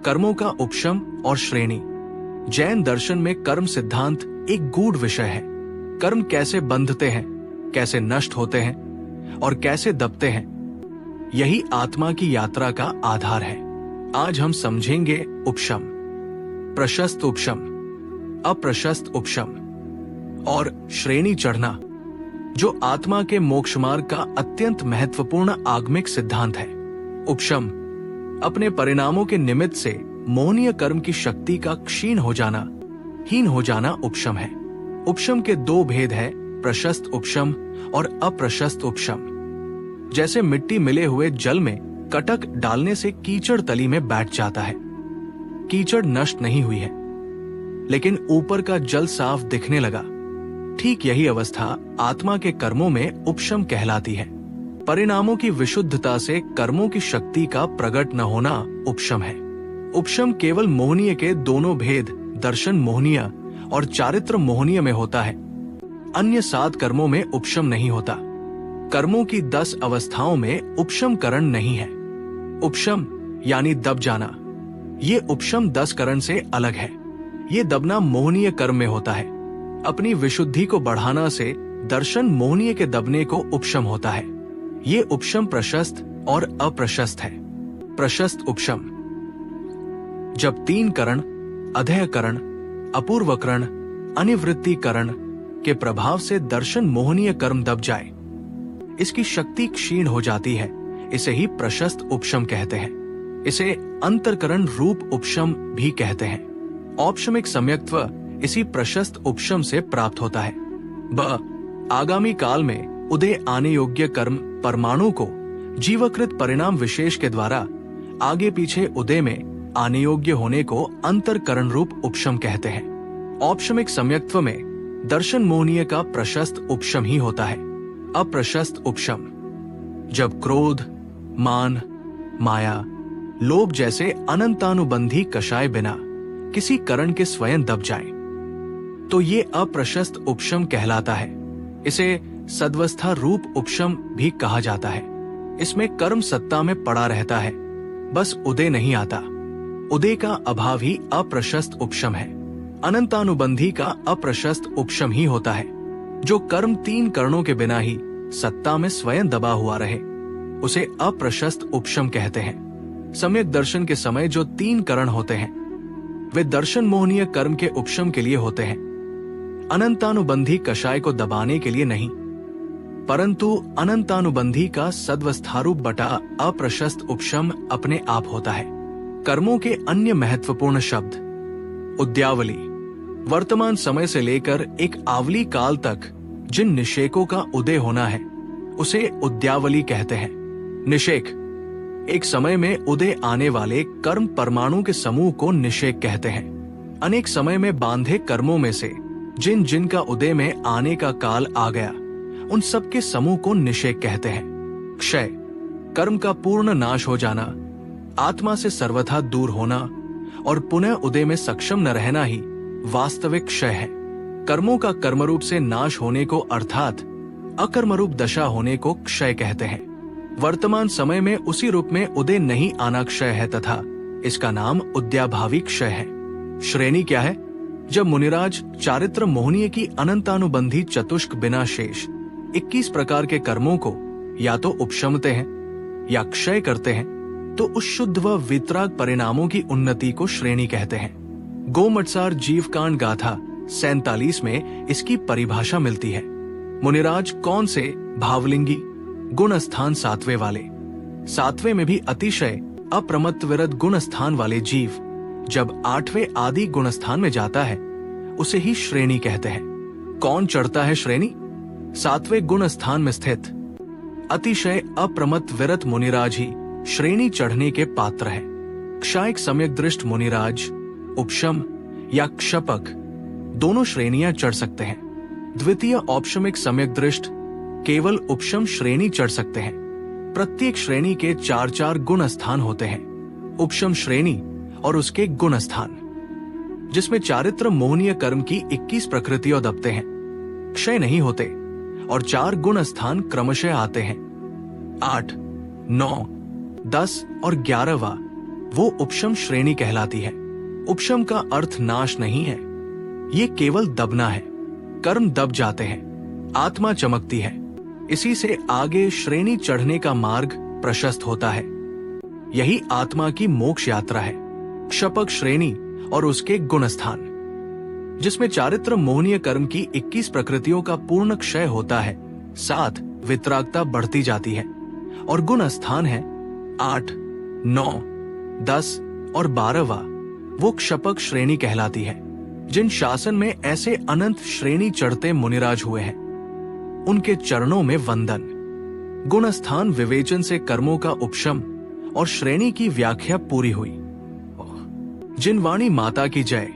कर्मों का उपशम और श्रेणी। जैन दर्शन में कर्म सिद्धांत एक गूढ़ विषय है। कर्म कैसे बंधते हैं, कैसे नष्ट होते हैं और कैसे दबते हैं, यही आत्मा की यात्रा का आधार है। आज हम समझेंगे उपशम, प्रशस्त उपशम, अप्रशस्त उपशम और श्रेणी चढ़ना, जो आत्मा के मोक्ष मार्ग का अत्यंत महत्वपूर्ण आगमिक सिद्धांत है। उपशम अपने परिणामों के निमित्त से मोहनीय कर्म की शक्ति का क्षीण हो जाना, हीन हो जाना उपशम है। उपशम के दो भेद है, प्रशस्त उपशम और अप्रशस्त उपशम। जैसे मिट्टी मिले हुए जल में कटक डालने से कीचड़ तली में बैठ जाता है। कीचड़ नष्ट नहीं हुई है, लेकिन ऊपर का जल साफ दिखने लगा। ठीक यही अवस्था आत्मा के कर्मों में उपशम कहलाती है। परिणामों की विशुद्धता से कर्मों की शक्ति का प्रकट न होना उपशम है। उपशम केवल मोहनीय के दोनों भेद, दर्शन मोहनीय और चारित्र मोहनीय में होता है। अन्य 7 कर्मों में उपशम नहीं होता। कर्मों की 10 अवस्थाओं में उपशम करण नहीं है। उपशम यानी दब जाना, ये उपशम 10 करण से अलग है। ये दबना मोहनीय कर्म में होता है। अपनी विशुद्धि को बढ़ाना से दर्शन मोहनीय के दबने को उपशम होता है। ये उपशम प्रशस्त और अप्रशस्त है। प्रशस्त उपशम जब 3 करण, अधेय करण, अपूर्वकरण, अनिवृत्तिकरण के प्रभाव से दर्शन मोहनीय कर्म दब जाए, इसकी शक्ति क्षीण हो जाती है, इसे ही प्रशस्त उपशम कहते हैं। इसे अंतरकरण रूप उपशम भी कहते हैं। औपशमिक सम्यक्त्व इसी प्रशस्त उपशम से प्राप्त होता है। आगामी काल में उदय आने योग्य कर्म परमाणु को जीवकृत परिणाम विशेष के द्वारा आगे पीछे उदय में आने योग्य होने को अंतरकरण रूप उपशम कहते हैं। औपशमिक सम्यक्त्व में दर्शन मोहनीय का प्रशस्त उपशम ही होता है। अप्रशस्त उपशम जब क्रोध, मान, माया, लोभ जैसे अनंतानुबंधी कषाय बिना किसी करण के स्वयं दब जाए, तो ये अप्रशस्त उपशम कहलाता है। इसे सद्वस्था रूप उपशम भी कहा जाता है। इसमें कर्म सत्ता में पड़ा रहता है, बस उदय नहीं आता। उदय का अभाव ही अप्रशस्त उपशम है। अनंतानुबंधी का अप्रशस्त उपशम ही होता है। जो कर्म 3 करणों के बिना ही सत्ता में स्वयं दबा हुआ रहे, उसे अप्रशस्त उपशम कहते हैं। सम्यक दर्शन के समय जो 3 करण होते हैं, वे दर्शन मोहनीय कर्म के उपशम के लिए होते हैं, अनंतानुबंधी कषाय को दबाने के लिए नहीं। परंतु अनंतानुबंधी का सद्वस्थारूप बटा अप्रशस्त उपशम अपने आप होता है। कर्मों के अन्य महत्वपूर्ण शब्द। उद्यावली वर्तमान समय से लेकर एक आवली काल तक जिन निषेकों का उदय होना है, उसे उद्यावली कहते हैं। निषेक एक समय में उदय आने वाले कर्म परमाणु के समूह को निषेक कहते हैं। अनेक समय में बांधे कर्मों में से जिन जिन का उदय में आने का काल आ गया, उन सब के समूह को निषेक कहते हैं। क्षय कर्म का पूर्ण नाश हो जाना, आत्मा से सर्वथा दूर होना और पुनः उदय में सक्षम न रहना ही वास्तविक क्षय है। कर्मों का कर्मरूप से नाश होने को अर्थात अकर्मरूप दशा होने को क्षय कहते हैं। वर्तमान समय में उसी रूप में उदय नहीं आना क्षय है तथा इसका नाम उद्याभावी क्षय है। श्रेणी क्या है? जब मुनिराज चारित्र मोहनीय की अनंतानुबंधी चतुष्क बिना शेष 21 प्रकार के कर्मों को या तो उपशमते हैं या क्षय करते हैं, तो उस शुद्ध व वितराग परिणामों की उन्नति को श्रेणी कहते हैं। गोमटसार जीवकांड गाथा 47 में इसकी परिभाषा मिलती है। मुनिराज कौन से भावलिंगी गुण स्थान 7वें वाले, 7वें में भी अतिशय अप्रमत्त विरत गुण स्थान वाले जीव जब 8वें आदि गुण स्थान में जाता है, उसे ही श्रेणी कहते हैं। कौन चढ़ता है श्रेणी? 7वें गुण स्थान में स्थित अतिशय अप्रमत्त विरत मुनिराज ही श्रेणी चढ़ने के पात्र है। क्षायक सम्यक दृष्ट मुनिराज उपशम या क्षपक दोनों श्रेणियां चढ़ सकते हैं। द्वितीय औपशमिक सम्यक दृष्ट केवल उपशम श्रेणी चढ़ सकते हैं। प्रत्येक श्रेणी के 4-4 गुण स्थान होते हैं। उपशम श्रेणी और उसके गुण स्थान, जिसमें चारित्र मोहनीय कर्म की 21 प्रकृतियों दबते हैं, क्षय नहीं होते और 4 गुण स्थान क्रमशः आते हैं। 8, 9, 10 और 11वां वो उपशम श्रेणी कहलाती है। उपशम का अर्थ नाश नहीं है, ये केवल दबना है। कर्म दब जाते हैं, आत्मा चमकती है। इसी से आगे श्रेणी चढ़ने का मार्ग प्रशस्त होता है। यही आत्मा की मोक्ष यात्रा है। क्षपक श्रेणी और उसके गुण स्थान, जिसमें चारित्र मोहनीय कर्म की 21 प्रकृतियों का पूर्ण क्षय होता है, 7 वितरागता बढ़ती जाती है, और गुण स्थान है 8, 9, 10 और 12वां, वो क्षपक श्रेणी कहलाती है। जिन शासन में ऐसे अनंत श्रेणी चढ़ते मुनिराज हुए हैं, उनके चरणों में वंदन। गुण स्थान विवेचन से कर्मों का उपशम और श्रेणी की व्याख्या पूरी हुई। जिन वाणी माता की जय।